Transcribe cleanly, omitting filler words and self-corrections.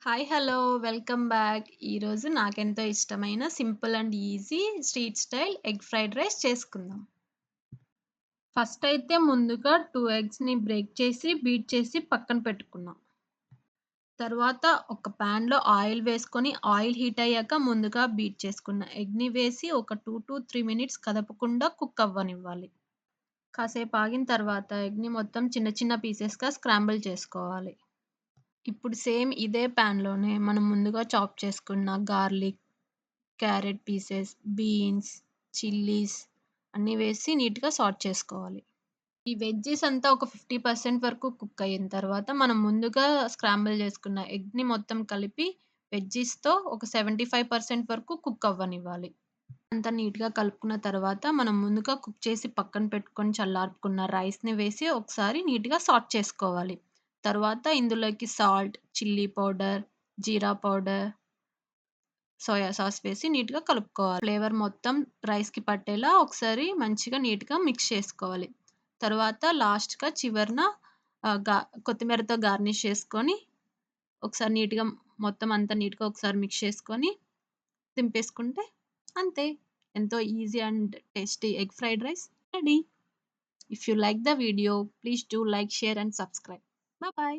Hi! Hello! Welcome back. ఈరోజు నాకెంతో ఇష్టమైన simple and easy street style egg fried rice చేసుకుందాం. ఫస్ట్ అయితే ముందుగా 2 ఎగ్స్‌ని బ్రేక్ చేసి, బీట్ చేసి పక్కన పెట్టుకున్నాం. తరువాత ఒక పాన్‌లో ఆయిల్ వేసుకొని, ఆయిల్ హీట్ అయ్యాక ముందుగా బీట్ చేసుకున్న ఎగ్‌ని వేసి ఒక 2-3 మినిట్స్ కదపకుండా కుక్ అవ్వనివ్వాలి. కాసేపు ఆగిన తర్వాత ఎగ్‌ని మొత్తం చిన్న చిన్న పీసెస్‌గా స్క్రాంబుల్ చేసుకోవాలి. ఇప్పుడు సేమ్ ఇదే పాన్‌లోనే మనం ముందుగా చాప్ చేసుకున్న garlic, carrot pieces, beans, chillies అన్నీ వేసి నీట్‌గా సాట్ చేసుకోవాలి. ఈ వెజ్జీస్ అంతా ఒక 50% వరకు కుక్ అయిన తర్వాత, మనం ముందుగా స్క్రాంబుల్ చేసుకున్న ఎగ్‌ని మొత్తం కలిపి వెజ్జీస్‌తో ఒక 75% వరకు కుక్ అవ్వనివ్వాలి. అంతా నీట్‌గా కలుపుకున్న తర్వాత, మనం ముందుగా కుక్ చేసి పక్కన పెట్టుకొని చల్లార్పుకున్న రైస్‌ని వేసి ఒకసారి నీట్‌గా సాట్ చేసుకోవాలి. తర్వాత ఇందులోకి సాల్ట్, చిల్లీ పౌడర్, జీరా పౌడర్, సోయా సాస్ వేసి నీట్‌గా కలుపుకోవాలి. ఫ్లేవర్ మొత్తం రైస్‌కి పట్టేలా ఒకసారి మంచిగా నీట్‌గా మిక్స్ చేసుకోవాలి. తరువాత లాస్ట్‌గా చివరన కొత్తిమీరతో గార్నిష్ చేసుకొని, ఒకసారి నీట్‌గా మొత్తం అంతా నీట్‌గా ఒకసారి మిక్స్ చేసుకొని దింపేసుకుంటే అంతే. ఎంతో easy and tasty egg fried rice ready. If you like the video, please do like, share and subscribe. Bye bye.